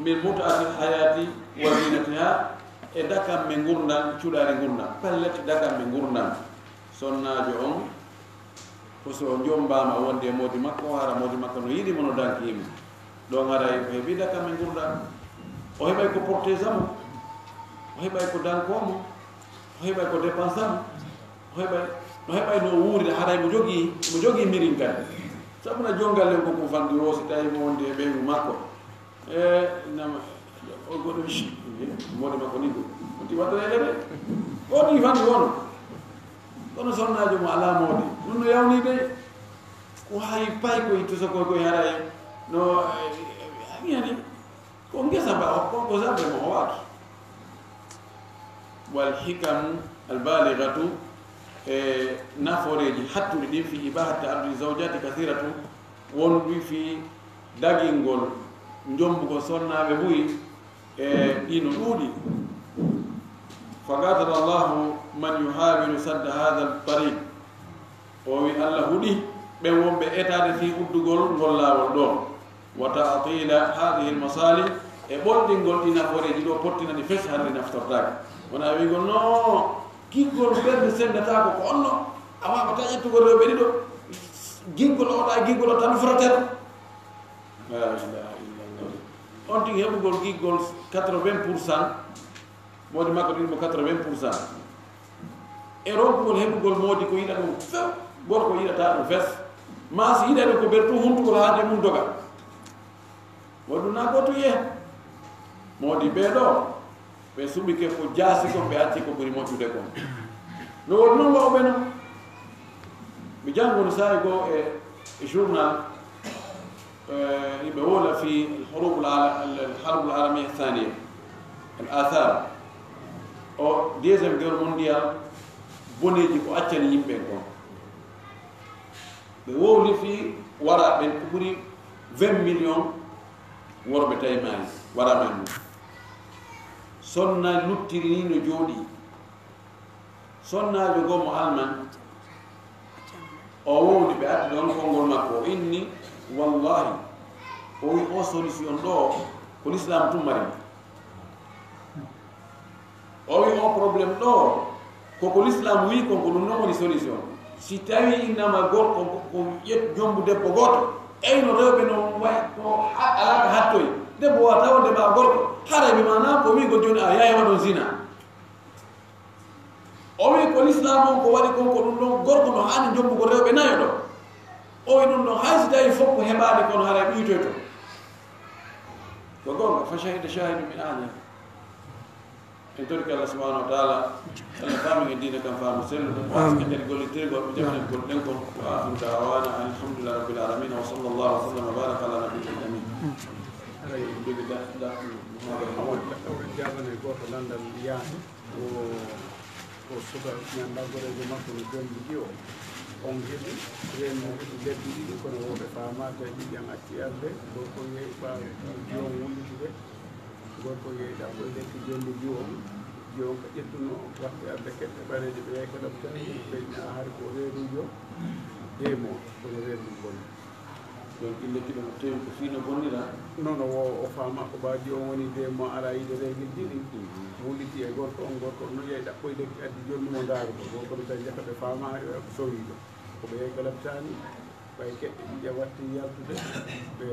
min mutati hayati wa zinatiha e dakam ɓe gurdan cuɗari gurdan pellete dakam ɓe gurdan sonnajo on koso jombama wonde modi makko hara modi makko no yiɗi mono danki yimɓe ɗon haray ko heeɓi dakam ɓe gurdan o heɓay ko porté samo o heɓay ko dankomo o heɓay ko dépense am no heɓay no wuuride haɗay mo jogii mirin kadi sabuna jongalle ko ko fandi o si tawi mo wonde e ɓeygu makko nama o goɗɗo mode makko ni ɗo oti waɗanede de o ɗi fandi wono kono sonnajo mo ala moode ɗum no yawni de ko hay pay koye tusa koye haray no miyani ko ngesa ba ko sabre mo waatu wal hikamu albalighatu naforeji hattude ɗin fi ibahati abdi zawjati kathiratu wonɗi fi dagingol jombugo sonnaɓe ɓuyi ɗino ɗuuɗi fagatara allahu man yuhawilu sadda hada al tariq o wi allah huɗi ɓen wonɓe etade fi uddugol ngol laawol ɗo wa ta'tila hadihi al masalih e ɓolɗingol ɗi naforeji ɗo pottinani fes hande naftortake wona wigol no giggol ɓerde sendatako ko onno a wawata ƴettugol rewɓe ɗiɗo giggol oɗa giggol o tan frotere la ilaha illallah on tigi heɓugol giggol 80% modi makko ɗin mo 80% e ronkugol heɓugol modi ko yiɗa ɗum few goto ko yiɗata ɗum fes ma si yiɗa ɗum ko ɓertu huntugol haade mum doga woɗɗum na goto yiye modi ɓeɗo ɓe suɓike ko jaasi kon ɓe acci ko ɓuri moƴƴude kon no woɗ noon wawoɓe noon mi jangono sahi goo e journal ɓe wola fi الحرب العالمية الثانية الآثار o deuxième guerre mondial boneji ko accani yimɓe kon ɓe wowli fi wara ɓen ko ɓuri 20 millions worɓe tawi mayi wara men mum sonna luttiri ni no jooɗi sonnajo gomo alman o wowdi ɓe addi ɗon konngol makko o inni wallahi o wi o solution ɗo ko l'islam tummari o wi o probléme ɗo koko l'islam wi kon ko ɗum noon woni solution si tawi innama gorko ko ƴet jombu debbo goto eyno rewɓe no way no alaka hattoy debbo wata wonde ma gorko haray mi mana ko wi ko joni a yayi waɗon zina o wi ko l'islam on ko waɗi kon ko ɗum ɗon gorko no hani jombugo rewɓe nayo ɗo o wi ɗum ɗon hay si tawi fof ko heɓade kono haray ɓiytoy to ko gonga fa shahida shahidu min ahliha en torki allah subhanahu wa taala allah faami e diine kam faamu sellu ɗum wasketen gollitirgol ɓe jeften golɗen kon wa akhiru dawana alhamdulillah rabbil alamin wa sallallahu wa sallam wa baraka ala nabiyil amin jogi jabane goto landal yaade o suka ñanda gorejo makko no jombi ɗi o on heɓi reno heɓi lebbi ɗiɗi kono woɓe famata ƴiƴan acci arde gorko yeeyi ɓa jiwon wullitude gorko yeeyɗa koye lekki jondi jiwon jiwon ko ƴettuno watte arde keɗɗe ɓareje ɓe yeey ko ɗaɓtani ɓeña hari ko reerujo deemo kono reedu bonni donc lekki ɗo tewi ko fiino bonnira non o faama ko mbaji on woni deemo ara yiide règle ɗiɗi wulliti e gorko on gorko no yeey ɗaɓɓoye lekki addi jonni mo daaruɗo gorko no tawi jaka ɓe faama ko sowiɗo koɓe yeey ko ɗaɓtani ɓay keɗɗe ɗiƴa watti yaltude ɓe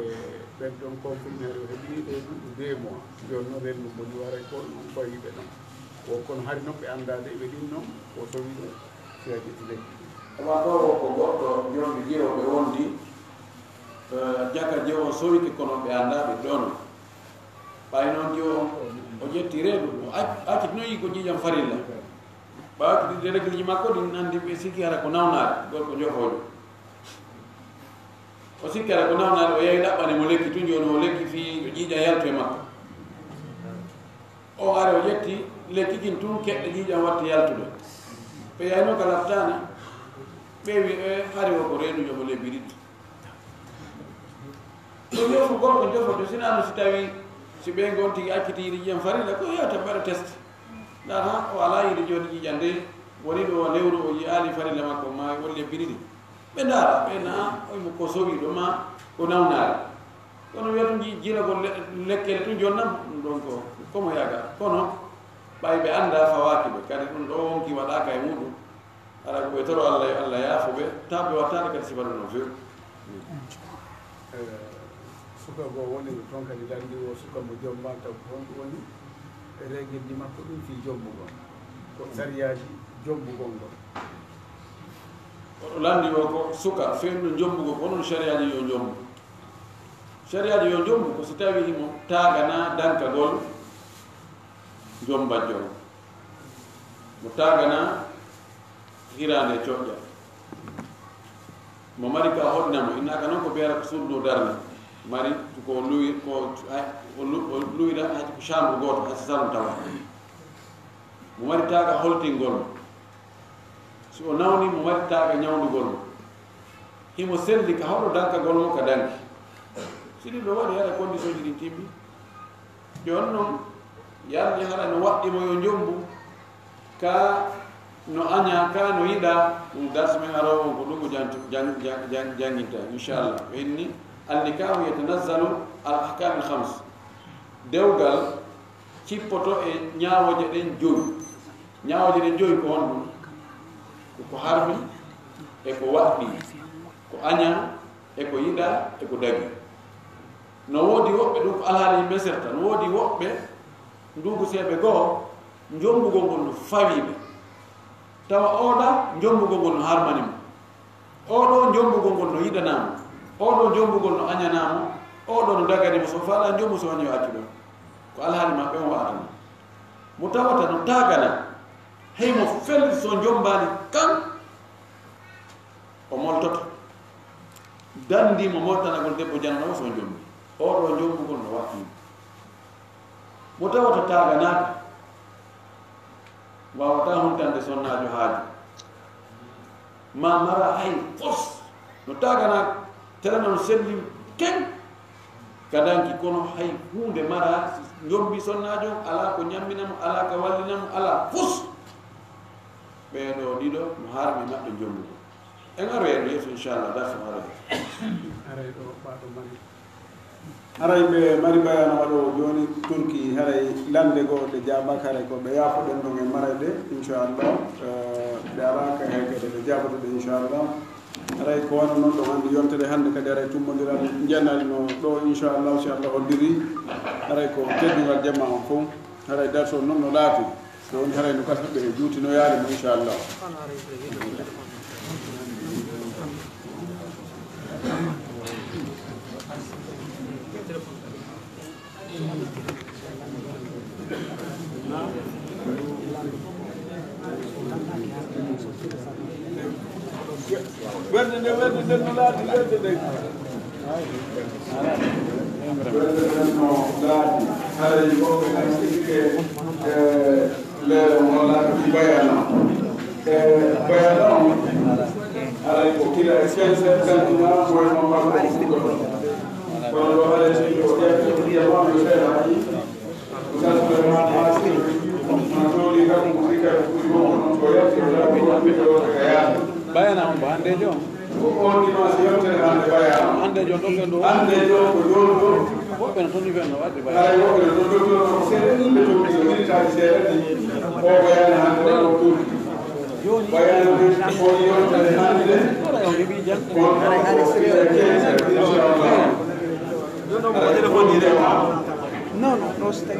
ɓen ɗon confirmére o heɓini ɗe ɗuɗɗo 2 mois joni noon rendu boni waray ko ɗum fayiɓe ɗon o kono hari noon ɓe andade ɓe ɗin noon o sowiɗo siya ƴetti lekki awa ɗo ko goɗɗo jomɓe jeewoɓe wondi jaka jewo sowike kono ɓe andaɓe ɗon ɓay noon jewo o ƴetti reedu acciti noon yi ko ƴiƴam farilla ɓawti ɗi régliji makko ɗi nandi ɓe sikki hara ko nawnade gorko jofojo o sikki hara ko nawnade o yewi ɗaɓɓane mo lekki tun joni o lekki fi ƴiƴam yalto e makko o ari o ƴetti lekki kin tun keɗɗe ƴiƴam watti yaltude ɓe yayno ka laftani ɓe wi e hari o ko reedujo mo lebbi ɗiɗi ɗum yofu gorko jofoto sinano si tawi si ɓe gon tigi acciti yiɗi ƴiƴam farilla ko yewta mbaɗa test ɗan ha o ala yiɗi joni ƴiƴam nde woni ɗo lewru o yiyaali farilla makko ma wolle biriɗi ɓe ndaara ɓe na oymo ko sowi ɗo ma ko nawnaare kono wiya to jiragol lekkele tun jonnam ɗum ɗon ko komo yaga kono ɓay ɓe annda fawaki ɓe kadi ɗum ɗo wonki waɗaka e muɗum ara ko ɓe toro allah yaafo ɓe taw ɓe wattade kadi sifaɗo no fewi suka go woni toon kadi landi o suka mo jomma taw honɗum woni reguelji makko ɗum fi jombugol ko sariyaji jombugol ngol oɗo landi o ko suka fewno jombugo ko onon sariyaji yo jombu sariyaji yo jombu ko so tawi himo tagana dankagol jombajjol mo tagana hirande coƴƴa mo mari ka hoɗnamo innaka noon ko ɓeera ko suuɗno darde mari ko luwi ko luwira hay ko chambre goto hay salon tawa mo mari taga holtingol so o nawni mo mari taga ñawdugol himo selli ka hawɗo dankagol mo ka danki siɗi ɗo waɗi haɗa condition ji ɗin timmi joni noon yarni haɗa no waɗɗimo yo jombu ka no aña ka no yiɗa ɗum darse men arawo ko ɗum janginta inchallah o inni annikahu yatanazzalu al ahkam al khams dewgal cippoto e ñawoje ɗen joyi ñawoje ɗen joyi ko hon ɗum ko harmi e ko waɗɗi ko aña e ko yiɗa e ko dagi no woodi woɓɓe ɗum ko alhaali yimɓe serta no woodi woɓɓe ndugu seeɓe goo jombugol ngol no fawiɓe tawa oɗa jombugol ngol no harmanimo oɗo jombugol ngol no yiɗanamo oɗo jombugol no añanamo oɗo no daganimo so faala jombu so wañi o acci ɗon ko alhaali maɓɓe on waatano mo tawata no tagana heymo felli so jombani kan o moltoto dandimo moltanagol debbo janano so jombi oɗo jombugol no waɗɗimo mo tawata taganaka wawata huntande sonnajo haaju ma mara hay fos no tagana terano selli ken kadanki kono hay hunde mara jombi sonnajo ala ko ñamminamo ala ko wallinamo ala fos ɓeɗo ɗiɗo no harmi maɓɓe jombugo en aro en yeeso inchallah darso aray ɗo ɓaɗo mari haray ɓe mari bayano waɗo joni turki haray lande goo ɗe jabaka haray ko ɓe yafoɗen ɗon e maray ɗe inchallah ɓe araka he kadi ɓe jaboto ɗe inchallah haray ko wano noon ɗo hande yontere hande kadi haray tummodiral jannani no ɗo inchallah si allah hoddiri haray ko teddugal jamma on fof haray darso noon no laati so woni haray no kasa ɓe juutinoyaade mo inchallah werde nde no laati werde nde no laati haray woɓɓe haysike leero mo laati bayana bayana on haray ko kila expense kantina moyno makko fuɗɗoto kono ɗo haray so o ƴettiyamaɓe seeɗa hayi sasvraiment haasi no tooli kam ko hikka ɓuri gonko noon ko yetti o laɓiɓe ka yaade bayana on ba hande jom ko on dimanche yewtere hande bayana hande jom ɗo ken ɗo hande jom ko joni ɗo woɓɓe no toni fen no wadde haray woɓɓe no dottono ko seeɗa ɗimɓe toki so militaji seeɗa ɗi o bayana hande ɗo o turki bayana o yewtere hande de on heeɓi jan inchallah No, no, no, stai